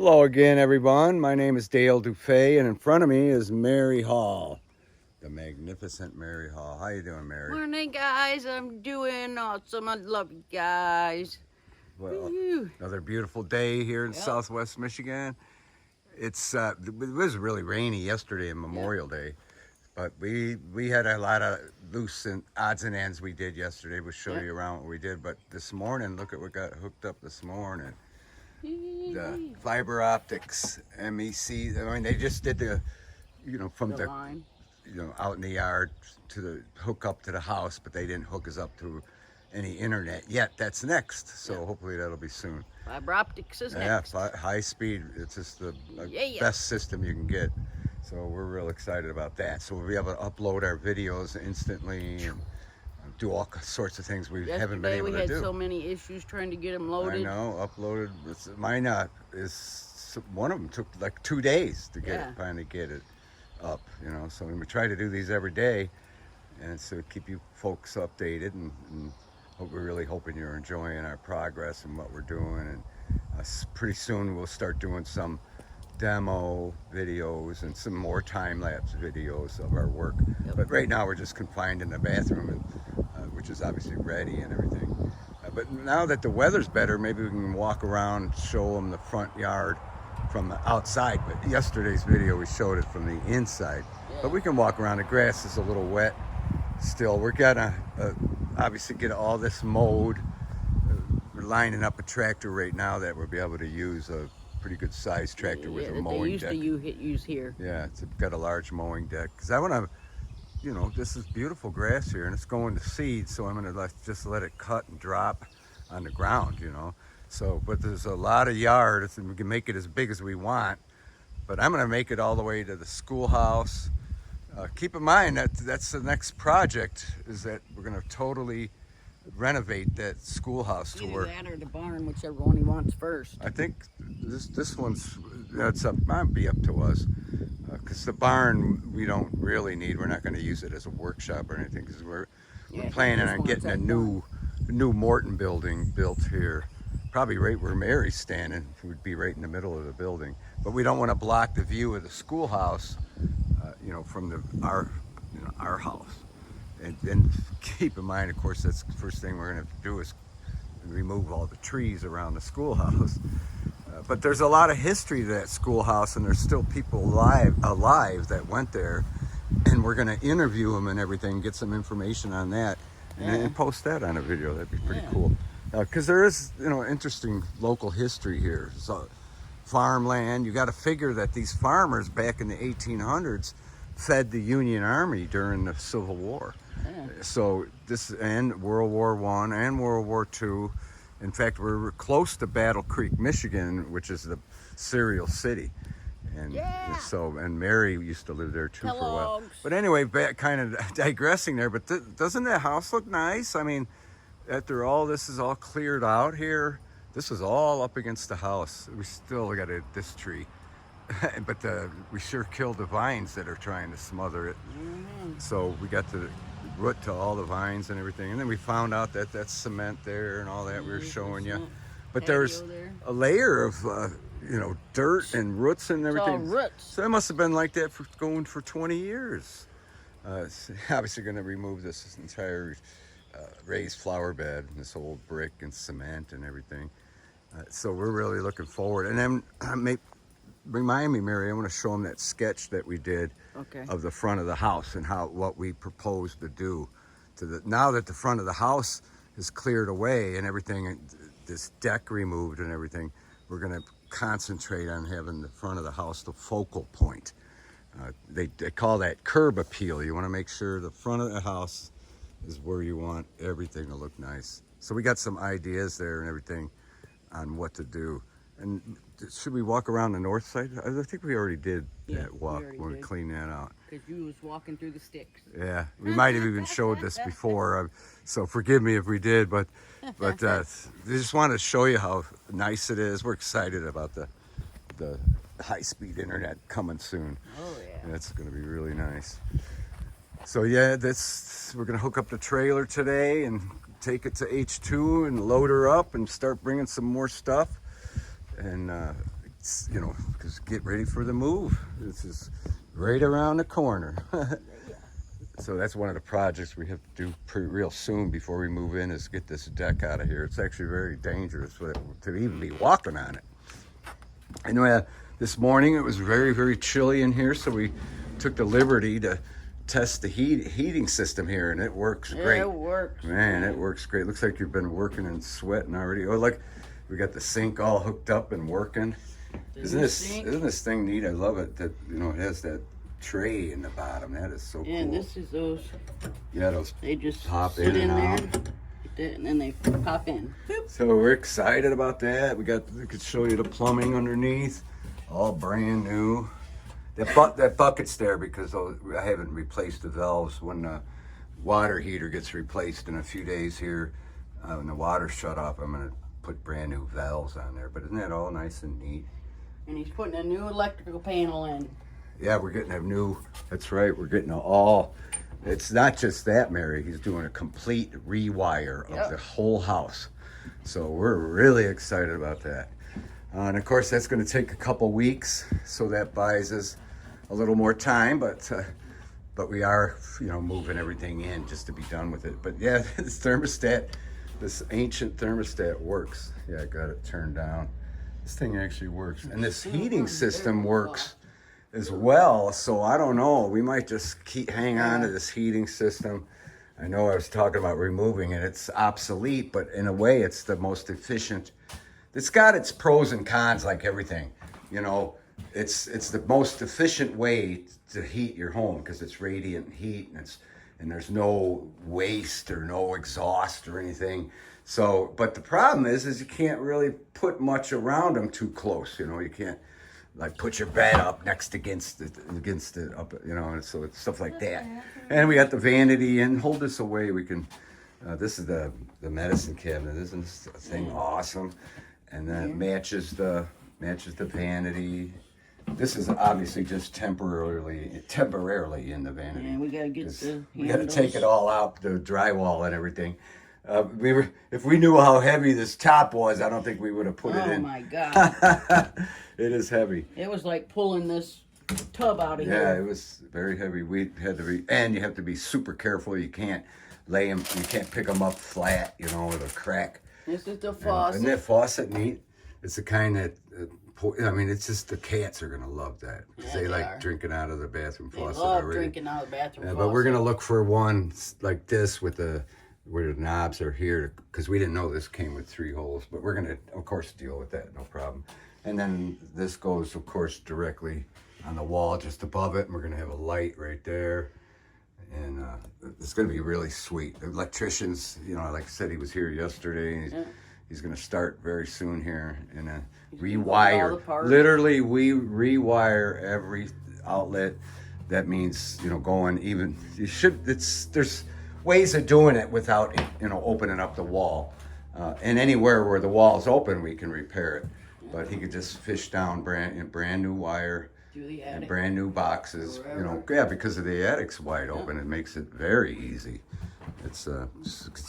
Hello again, everyone. My name is Dale DuFay, and in front of me is Mary Hall, the magnificent Mary Hall. How you doing, Mary? Morning, guys. I'm doing awesome. I love you guys. Well, Woo. another beautiful day here in Yep. Southwest Michigan. It was really rainy yesterday and Memorial Day, but we had a lot of loose and odds and ends we did yesterday. We'll show Yep. you around what we did. But this morning, look at what got hooked up this morning. The fiber optics, MEC. I mean, they just did from The line. out in the yard to the hook up to the house, but they didn't hook us up to any internet yet. That's next, so hopefully that'll be soon. Fiber optics is next. Yeah, high speed. It's just the Yeah. best system you can get. So we're real excited about that. So we'll be able to upload our videos instantly and do all sorts of things we haven't been Yesterday able we to had do. so many issues trying to get them loaded. I know, uploaded. Mine is one of them took like 2 days to finally get it up. So we try to do these every day, and so keep you folks updated, and we're really hoping you're enjoying our progress and what we're doing. And pretty soon we'll start doing some demo videos and some more time-lapse videos of our work. Yep. But right now we're just confined in the bathroom, which is obviously ready and everything. But now that the weather's better, maybe we can walk around, show them the front yard from the outside. But yesterday's video, we showed it from the inside. Yeah. But we can walk around. The grass is a little wet still. We're gonna obviously get all this mowed. We're lining up a tractor right now that we'll be able to use, a pretty good sized tractor with a mowing deck. They used to use here. Yeah, it's got a large mowing deck. Because I want to, this is beautiful grass here, and it's going to seed, so I'm going to just let it cut and drop on the ground, So, but there's a lot of yard, and we can make it as big as we want. But I'm going to make it all the way to the schoolhouse. Keep in mind that that's the next project, is that we're going to totally renovate that schoolhouse to Either where that or the barn, whichever one he wants first. I think this one's might be up to us, because the barn we don't really need. We're not going to use it as a workshop or anything, because we're planning on getting a new Morton building built here, probably right where Mary's standing. It would be right in the middle of the building, but we don't want to block the view of the schoolhouse, from our house. And keep in mind, of course, that's the first thing we're going to do is remove all the trees around the schoolhouse. But there's a lot of history to that schoolhouse, and there's still people alive that went there, and we're going to interview them and everything, get some information on that, and post that on a video. That'd be pretty cool. Because there is, interesting local history here. So farmland, you got to figure that these farmers back in the 1800s fed the Union Army during the Civil War. So this, and World War I and World War II. In fact, we're close to Battle Creek, Michigan, which is the cereal city. And and Mary used to live there too for a while. But anyway, kind of digressing there, but doesn't that house look nice? I mean, after all this is all cleared out here, this is all up against the house. We still got this tree. But we sure killed the vines that are trying to smother it. So we got the root to all the vines and everything. And then we found out that that's cement there and all that we were showing you. But there's a layer of, dirt and roots and everything. It's all roots. So it must have been like that going for 20 years. It's obviously going to remove this entire raised flower bed, and this old brick and cement and everything. So we're really looking forward. And then remind me, Mary, I want to show them that sketch that we did of the front of the house and what we propose to do now that the front of the house is cleared away and everything, this deck removed and everything. We're going to concentrate on having the front of the house the focal point. They call that curb appeal. You want to make sure the front of the house is where you want everything to look nice. So we got some ideas there and everything on what to do. And should we walk around the north side? I think we already did that walk when we cleaned that out. Because you was walking through the sticks. Yeah, we might have even showed this before, so forgive me if we did. But I just wanted to show you how nice it is. We're excited about the high-speed internet coming soon. Oh yeah. That's going to be really nice. So yeah, we're going to hook up the trailer today and take it to H2 and load her up and start bringing some more stuff. And you know, because get ready for the move. This is right around the corner. So that's one of the projects we have to do real soon before we move in, is get this deck out of here. It's actually very dangerous to even be walking on it. Anyway, this morning it was very, very chilly in here, so we took the liberty to test the heating system here, and it works great. It works. Man, it works great. Looks like you've been working and sweating already. Oh, look, we got the sink all hooked up and working. Isn't this thing neat? I love it. That, you know, it has that tray in the bottom. That is so cool. And this is those. Yeah, those They just pop sit in there, out. like that, and then they pop in. Boop. So we're excited about that. We could show you the plumbing underneath, all brand new. That bucket's there because I haven't replaced the valves. When the water heater gets replaced in a few days here, when the water's shut off, I'm gonna put brand new valves on there. But isn't that all nice and neat? And he's putting a new electrical panel in. Yeah, we're getting a new. That's right. We're getting It's not just that, Mary. He's doing a complete rewire of the whole house. So we're really excited about that. And of course, that's going to take a couple weeks, so that buys us a little more time. But we are, you know, moving everything in just to be done with it. But yeah, this thermostat, this ancient thermostat works. Yeah, I got it turned down. This thing actually works, and this heating system works as well. So I don't know. We might just hang on to this heating system. I know I was talking about removing it. It's obsolete, but in a way, it's the most efficient. It's got its pros and cons, like everything. You know, it's the most efficient way to heat your home because it's radiant heat, and there's no waste or no exhaust or anything. So, but the problem is you can't really put much around them too close. You know, you can't like put your bed up against it up, you know, and so it's stuff like that. And we got the vanity, and hold this away. We can. This is the medicine cabinet. Isn't this thing awesome? And then it matches the vanity. This is obviously just temporarily in the vanity. And we gotta get we got to take it all out, the drywall and everything. If we knew how heavy this top was, I don't think we would have put it in. Oh my God. It is heavy. It was like pulling this tub out of here. Yeah, it was very heavy. We had to be, and you have to be super careful. You can't lay them, you can't pick them up flat, you know, with a crack. This is the faucet. Isn't that faucet neat? It's the kind that, I mean, it's just the cats are going to love that. Because they like drinking out of the bathroom faucet They love already. drinking out of the bathroom faucet. But we're going to look for one like this with where the knobs are here, because we didn't know this came with 3 holes. But we're going to, of course, deal with that, no problem. And then this goes, of course, directly on the wall just above it. And we're going to have a light right there. And it's going to be really sweet. The electricians, you know, like I said, he was here yesterday. And he's going to start very soon here and rewire. Literally, we rewire every outlet. That means, you know, going even. There's ways of doing it without, you know, opening up the wall. And anywhere where the wall is open, we can repair it. But he could just fish down brand new wire. And brand new boxes, you know, yeah, because of the attic's wide open, it makes it very easy. It's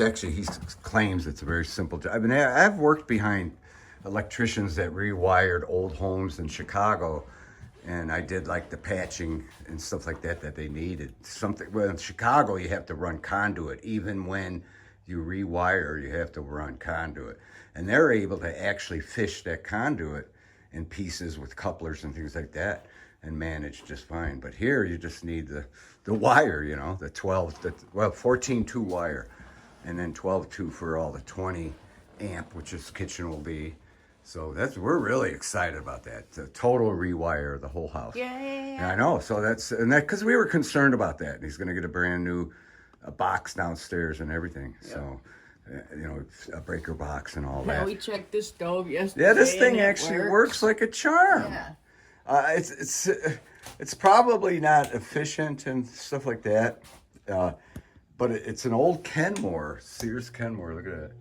actually, he claims it's a very simple job. I mean, I've worked behind electricians that rewired old homes in Chicago, and I did like the patching and stuff like that they needed. Well, in Chicago, you have to run conduit. Even when you rewire, you have to run conduit. And they're able to actually fish that conduit in pieces with couplers and things like that and manage just fine. But here you just need the wire, you know, the 14-2 wire, and then 12-2 for all the 20 amp, which this kitchen will be. So we're really excited about that. The total rewire of the whole house. Yeah. I know. So because we were concerned about that. He's going to get a brand new box downstairs and everything. Yep. So, you know, a breaker box and all that. We checked this stove yesterday. Yeah, this thing actually works like a charm. Yeah. It's probably not efficient and stuff like that, but it's an old Kenmore, Sears Kenmore. Look at that,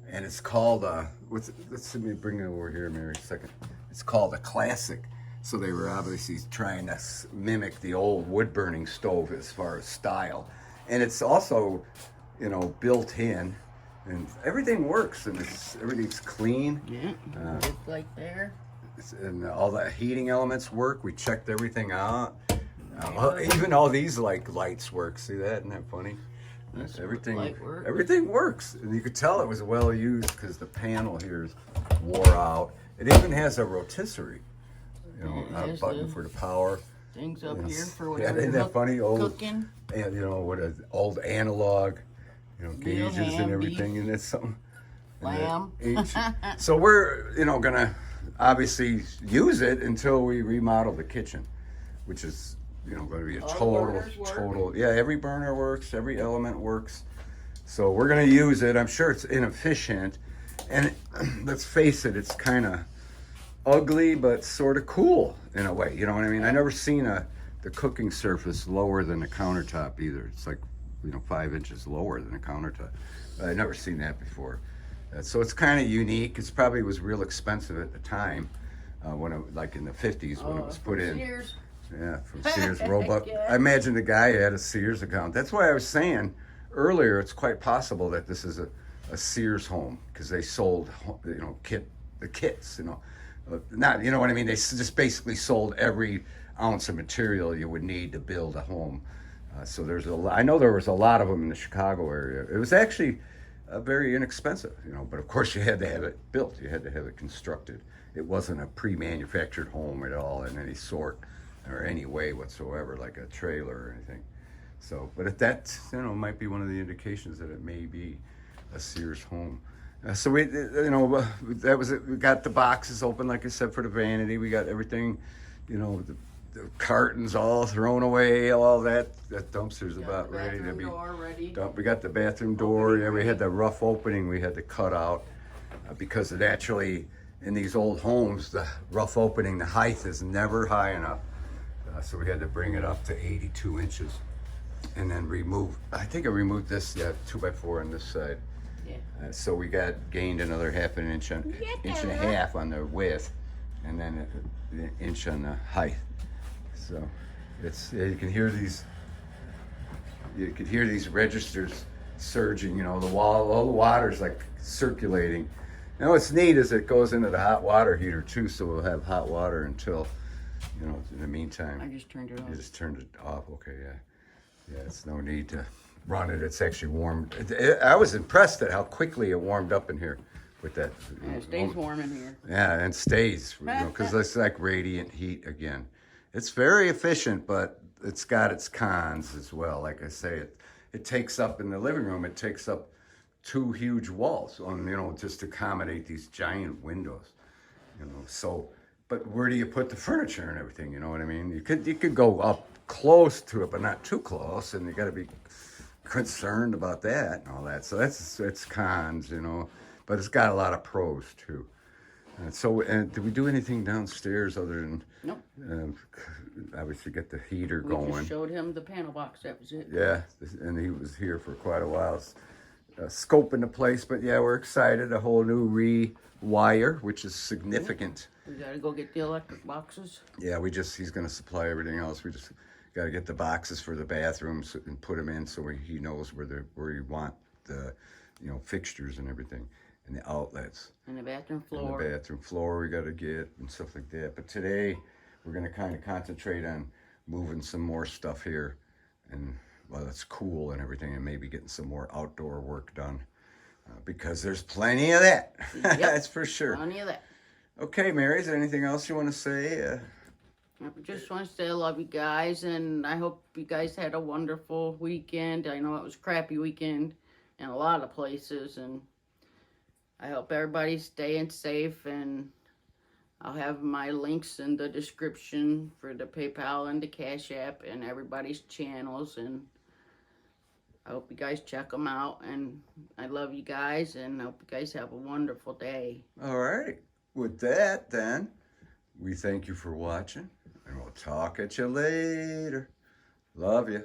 and it's called let me bring it over here, Mary, a second. It's called a classic. So they were obviously trying to mimic the old wood burning stove as far as style, and it's also, you know, built in. And everything works, and everything's cleing. Yeah, it's like there. and all the heating elements work. We checked everything out. Even all these like lights work. See that? Isn't that funny? Everything works, and you could tell it was well used because the panel here is wore out. It even has a rotisserie, a button for the power. Things up here for whatever. Isn't that funny? Old cooking. And what an old analog, gauges and everything, and it's something. Lamb. So we're gonna obviously use it until we remodel the kitchen, which is going to be a total. Yeah, every burner works, every element works. So we're going to use it. I'm sure it's inefficient, and let's face it, it's kind of ugly but sort of cool in a way. You know what I mean? I never seen the cooking surface lower than the countertop either. It's like 5 inches lower than a countertop. I never seen that before. So it's kind of unique. It probably was real expensive at the time, when it, like in the 50s when it was put in. Sears. Yeah, from Sears Roebuck. Yeah. I imagine the guy had a Sears account. That's why I was saying earlier it's quite possible that this is a Sears home, because they sold the kits. Not what I mean. They just basically sold every ounce of material you would need to build a home. So there's I know there was a lot of them in the Chicago area. It was actually very inexpensive, but of course you had to have it built. You had to have it constructed. It wasn't a pre-manufactured home at all in any sort or any way whatsoever, like a trailer or anything. So, but if that, might be one of the indications that it may be a Sears home. So we, that was it. We got the boxes open, like I said, for the vanity. We got everything, the cartons all thrown away, all that. That dumpster's about ready to be dumped. We got the bathroom door. Yeah, we had the rough opening we had to cut out because it actually, in these old homes, the rough opening, the height is never high enough. So we had to bring it up to 82 inches and then I think I removed this 2x4 on this side. Yeah. So we gained another half an inch, inch and a half on the width, and then an inch on the height. So you can hear these registers surging, all the water's like circulating. Now what's neat is it goes into the hot water heater too, so we'll have hot water until, in the meantime. I just turned it off. You just turned it off, okay, yeah. Yeah, it's no need to run it, it's actually warm. I was impressed at how quickly it warmed up in here with that. Yeah, it stays warm in here. Yeah, and stays, because it's like radiant heat again. It's very efficient, but it's got its cons as well. Like I say, it takes up, in the living room, it takes up 2 huge walls just to accommodate these giant windows, so, but where do you put the furniture and everything, you know what I mean? You could go up close to it, but not too close, and you got to be concerned about that and all that. So it's cons, but it's got a lot of pros too. And did we do anything downstairs other than obviously get the heater going? We just showed him the panel box. That was it. Yeah, and he was here for quite a while, scoping the place. But yeah, we're excited. A whole new rewire, which is significant. We got to go get the electric boxes. Yeah, he's going to supply everything else. We just got to get the boxes for the bathrooms and put them in so he knows where you want the fixtures and everything, and the outlets. And the bathroom floor. And the bathroom floor we got to get and stuff like that. But today we're going to kind of concentrate on moving some more stuff here, and it's cool and everything, and maybe getting some more outdoor work done because there's plenty of that. Yep. That's for sure. Plenty of that. Okay, Mary, is there anything else you want to say? I just want to say I love you guys, and I hope you guys had a wonderful weekend. I know it was a crappy weekend in a lot of places, and I hope everybody's staying safe, and I'll have my links in the description for the PayPal and the Cash App and everybody's channels, and I hope you guys check them out, and I love you guys, and I hope you guys have a wonderful day. All right. With that, then, we thank you for watching, and we'll talk at you later. Love you.